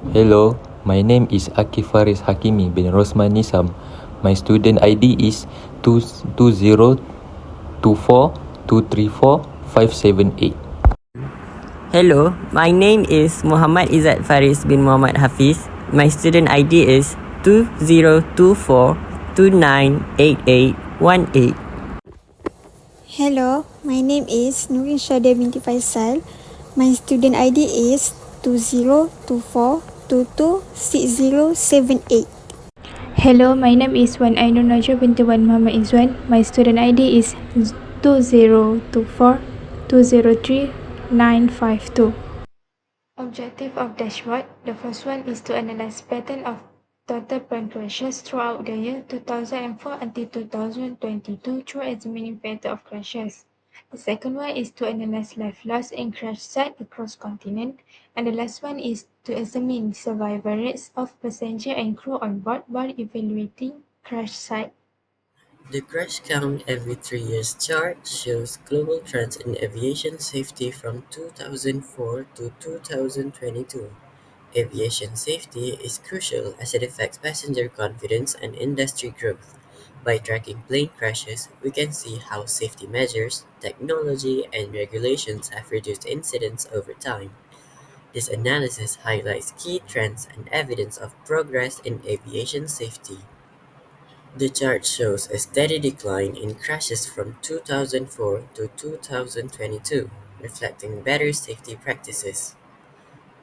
Hello, my name is Akifaris Hakimi bin Rosman Nisam. My student ID is 2024234234578. Hello, my name is Muhammad Izzat Faris bin Muhammad Hafiz. My student ID is 2024298818. Hello, my name is Nurin Shadia binti Faisal. My student ID is 2024226078. Hello, my name is Wan Ainun Najwa binti Wan Muhammad Izwan. My student ID is 2024203952. Objective of dashboard. The first one is to analyze pattern of total plan crashes throughout the year 2004 until 2022 through examining pattern of crashes. The second one is to analyze life loss and crash site across continent. And the last one is to examine survival rates of passenger and crew on board while evaluating crash site. The crash count every 3 years chart shows global trends in aviation safety from 2004 to 2022. Aviation safety is crucial as it affects passenger confidence and industry growth. By tracking plane crashes, we can see how safety measures, technology, and regulations have reduced incidents over time. This analysis highlights key trends and evidence of progress in aviation safety. The chart shows a steady decline in crashes from 2004 to 2022, reflecting better safety practices.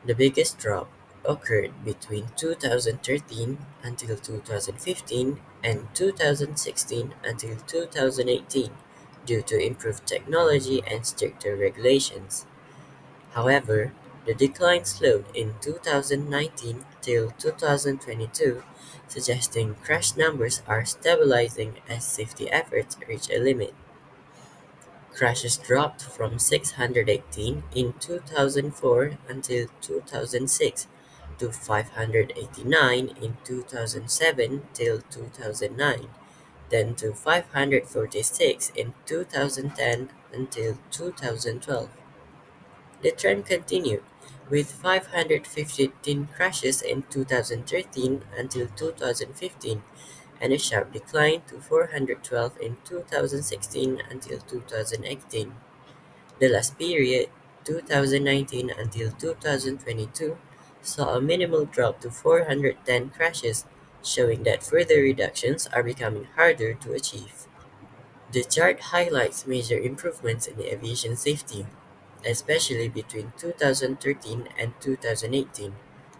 The biggest drop occurred between 2013 until 2015 and 2016 until 2018 due to improved technology and stricter regulations. However, the decline slowed in 2019 till 2022, suggesting crash numbers are stabilizing as safety efforts reach a limit. Crashes dropped from 618 in 2004 until 2006 to 589 in 2007 till 2009, then to 546 in 2010 until 2012. The trend continued, with 515 crashes in 2013 until 2015 and a sharp decline to 412 in 2016 until 2018. The last period, 2019 until 2022, saw a minimal drop to 410 crashes, showing that further reductions are becoming harder to achieve. The chart highlights major improvements in aviation safety, especially between 2013 and 2018.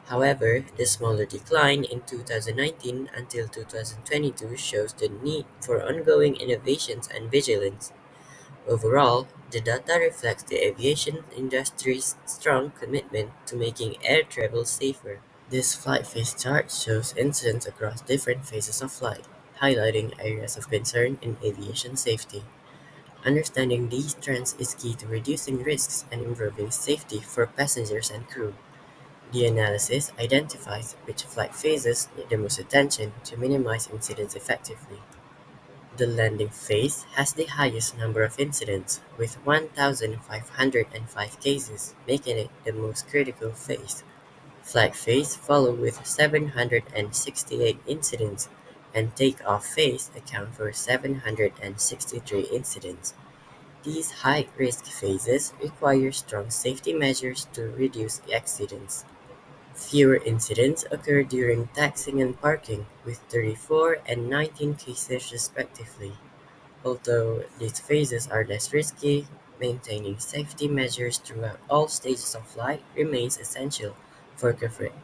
However, the smaller decline in 2019 until 2022 shows the need for ongoing innovations and vigilance. Overall, the data reflects the aviation industry's strong commitment to making air travel safer. This flight phase chart shows incidents across different phases of flight, highlighting areas of concern in aviation safety. Understanding these trends is key to reducing risks and improving safety for passengers and crew. The analysis identifies which flight phases need the most attention to minimize incidents effectively. The landing phase has the highest number of incidents, with 1,505 cases, making it the most critical phase. Flight phase followed with 768 incidents, and takeoff phase account for 763 incidents. These high-risk phases require strong safety measures to reduce accidents. Fewer incidents occur during taxiing and parking, with 34 and 19 cases respectively. Although these phases are less risky, maintaining safety measures throughout all stages of flight remains essential for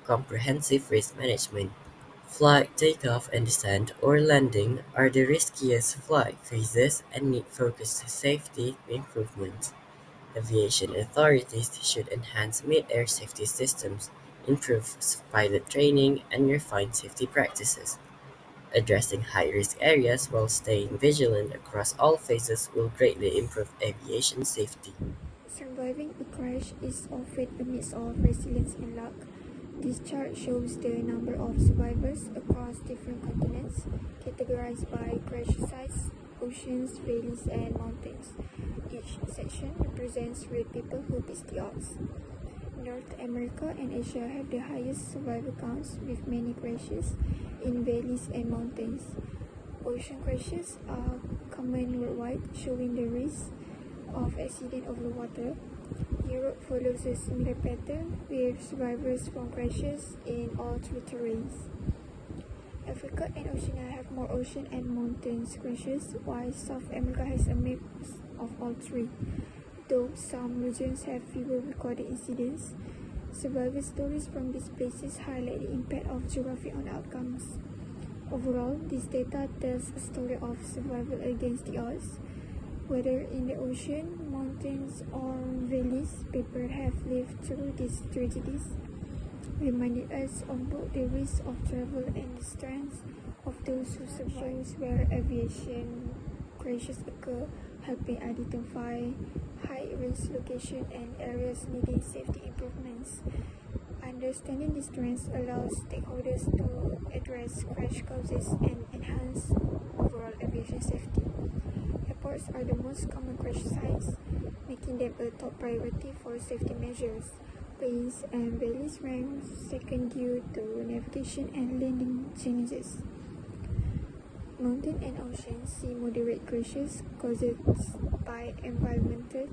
comprehensive risk management. Flight takeoff and descent or landing are the riskiest flight phases and need focused safety improvements. Aviation authorities should enhance mid-air safety systems, improve pilot training, and refine safety practices. Addressing high-risk areas while staying vigilant across all phases will greatly improve aviation safety. Surviving a crash is often a mix of resilience and luck. This chart shows the number of survivors across different continents, categorized by crash sites, oceans, valleys, and mountains. Each section represents real people who beat the odds. North America and Asia have the highest survival counts, with many crashes in valleys and mountains. Ocean crashes are common worldwide, showing the risk of accident over water. Europe follows a similar pattern, with survivors from crashes in all three terrains. Africa and Oceania have more ocean and mountains crashes, while South America has a mix of all three. Though some regions have fewer recorded incidents, survival stories from these places highlight the impact of geography on outcomes. Overall, this data tells a story of survival against the odds. Whether in the ocean, mountains, or valleys, people have lived through these tragedies, reminding us of both the risks of travel and the strengths of those who survive. Shows where aviation crashes occur, helping identify high-risk locations and areas needing safety improvements. Understanding these trends allows stakeholders to address crash causes and enhance overall aviation safety. Airports are the most common crash sites, making them a top priority for safety measures. Plains and valleys rank second due to navigation and landing challenges. Mountain and ocean see moderate crashes caused by environmental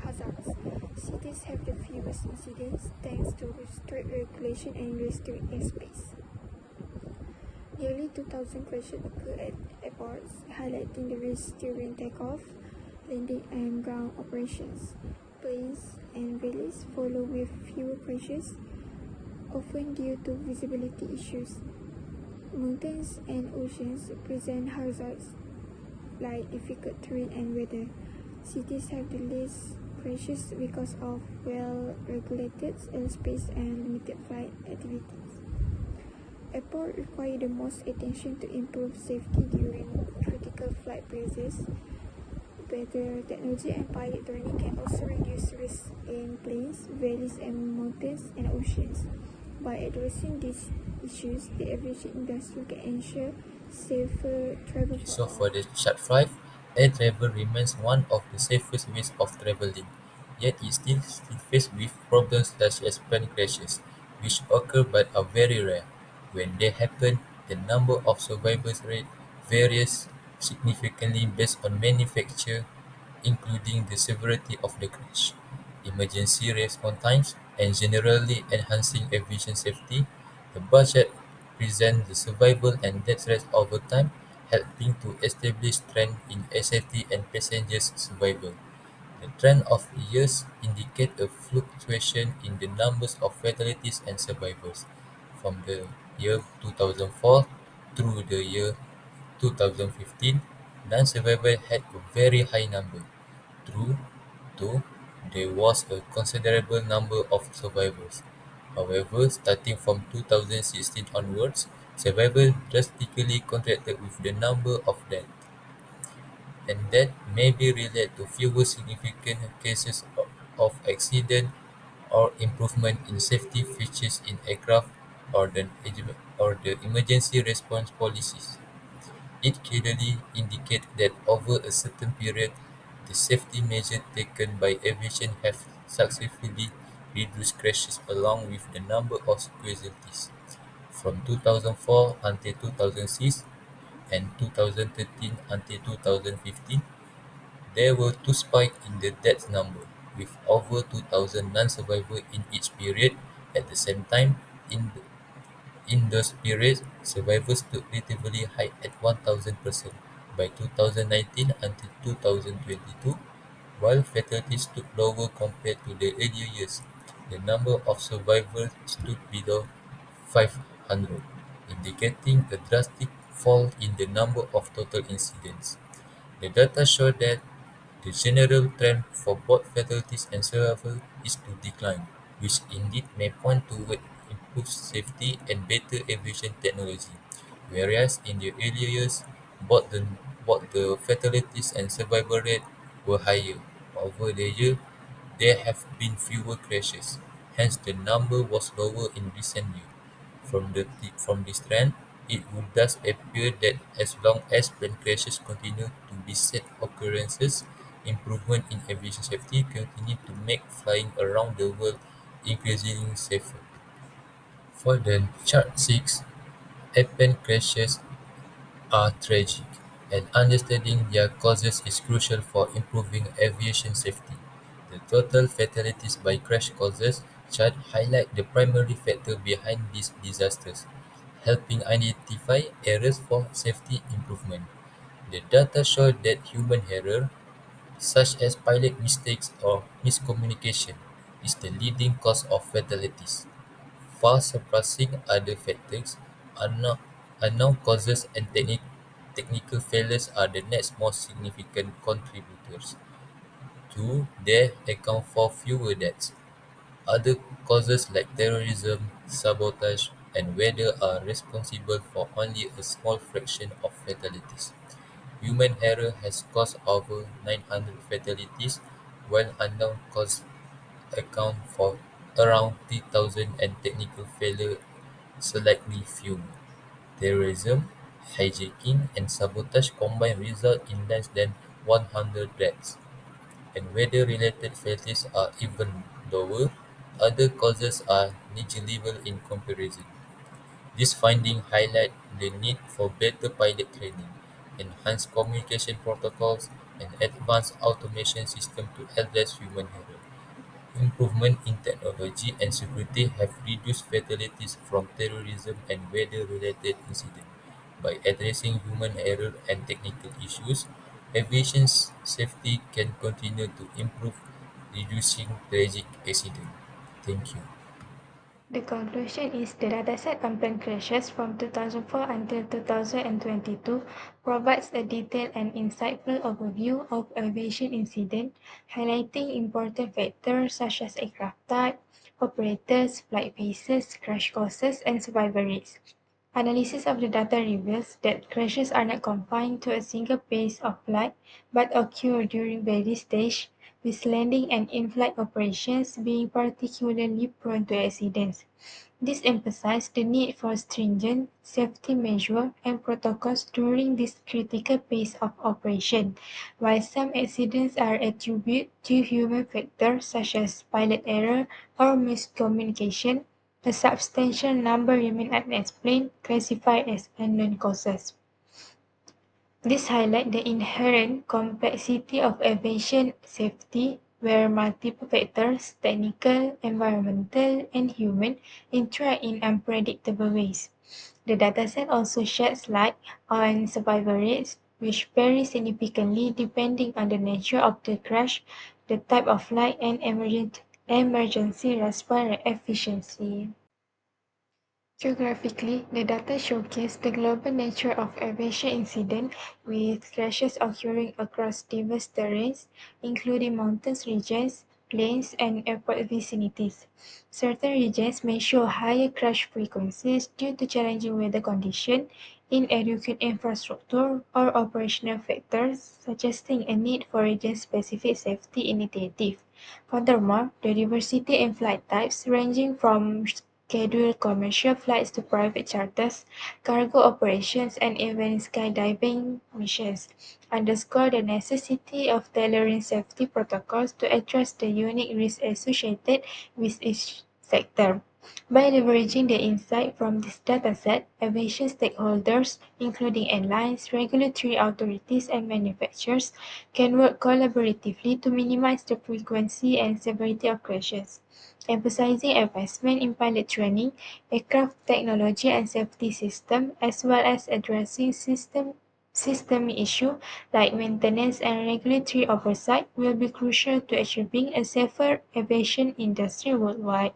hazards. Cities have the fewest incidents thanks to strict regulation and restricted airspace. Nearly 2,000 crashes occur at airports, highlighting the risks during takeoff, landing, and ground operations. Plains and valleys follow with fewer crashes, often due to visibility issues. Mountains and oceans present hazards like difficult terrain and weather. Cities have the least crashes because of well-regulated airspace and limited flight activities. Airports require the most attention to improve safety during critical flight phases. Better technology and pilot training can also reduce risks in plains, valleys, and mountains and oceans. By addressing these issues, the aviation industry can ensure safer travel So for for all. the chart 5, air travel remains one of the safest ways of traveling, yet it still faced with problems such as plane crashes, which occur but are very rare. When they happen, the number of survivors rate varies significantly based on manufacturer, including the severity of the crash, emergency response times, and generally enhancing aviation safety. The budget presents the survival and death rates over time, helping to establish trend in safety and passengers' survival. The trend of years indicate a fluctuation in the numbers of fatalities and survivors. From the year 2004 through the year 2015, non-survivors had a very high number. True, though, there was a considerable number of survivors. However, starting from 2016 onwards, survivors drastically contracted with the number of deaths, and that may be related to fewer significant cases of accident or improvement in safety features in aircraft or the emergency response policies. It clearly indicates that over a certain period, the safety measures taken by aviation have successfully reduced crashes along with the number of casualties. From 2004 until 2006 and 2013 until 2015, there were two spikes in the death number, with over 2,000 non-survivors in each period. At the same time, in those periods, survivors stood relatively high at 1,000% by 2019 until 2022, while fatalities stood lower compared to the earlier years. The number of survivors stood below 500, indicating a drastic fall in the number of total incidents. The data show that the general trend for both fatalities and survival is to decline, which indeed may point toward improved safety and better aviation technology. Whereas in the earlier years, both the, both the fatalities and survival rate were higher. Over the year, there have been fewer crashes, hence the number was lower in recent years. From this trend, it would thus appear that as long as plane crashes continue to be sad occurrences, improvement in aviation safety continue to make flying around the world increasingly safer. For the Chart 6, airplane crashes are tragic, and understanding their causes is crucial for improving aviation safety. The total fatalities by crash causes chart highlight the primary factor behind these disasters, helping identify areas for safety improvement. The data show that human error, such as pilot mistakes or miscommunication, is the leading cause of fatalities, far surpassing other factors. Unknown, unknown causes and technical failures are the next most significant contributors to they account for fewer deaths. Other causes like terrorism, sabotage, and weather are responsible for only a small fraction of fatalities. Human error has caused over 900 fatalities, while unknown causes account for around 3,000 and technical failure slightly fewer. Terrorism, hijacking, and sabotage combined result in less than 100 deaths, and weather-related fatalities are even lower. Other causes are negligible in comparison. These findings highlight the need for better pilot training, enhanced communication protocols, and advanced automation systems to address human error. Improvement in technology and security have reduced fatalities from terrorism and weather-related incidents. By addressing human error and technical issues, aviation safety can continue to improve, reducing tragic accidents. Thank you. The conclusion is the dataset on plane crashes from 2004 until 2022 provides a detailed and insightful overview of aviation incidents, highlighting important factors such as aircraft type, operators, flight phases, crash causes, and survival rates. Analysis of the data reveals that crashes are not confined to a single phase of flight but occur during various stages, with landing and in-flight operations being particularly prone to accidents. This emphasizes the need for stringent safety measures and protocols during this critical phase of operation. While some accidents are attributed to human factors such as pilot error or miscommunication, a substantial number remain unexplained, classified as unknown causes. This highlights the inherent complexity of aviation safety, where multiple factors, technical, environmental, and human, interact in unpredictable ways. The dataset also sheds light on survival rates, which vary significantly depending on the nature of the crash, the type of flight, and emergency response efficiency. Geographically, the data showcase the global nature of aviation incidents, with crashes occurring across diverse terrains, including mountainous regions, plains, and airport vicinities. Certain regions may show higher crash frequencies due to challenging weather conditions, inadequate infrastructure, or operational factors, suggesting a need for region-specific safety initiatives. Furthermore, the diversity in flight types, ranging from scheduled commercial flights to private charters, cargo operations, and even skydiving missions, underscore the necessity of tailoring safety protocols to address the unique risks associated with each sector. By leveraging the insight from this dataset, aviation stakeholders, including airlines, regulatory authorities, and manufacturers, can work collaboratively to minimize the frequency and severity of crashes, emphasizing investment in pilot training, aircraft technology, and safety systems, as well as addressing systemic issues like maintenance and regulatory oversight will be crucial to achieving a safer aviation industry worldwide.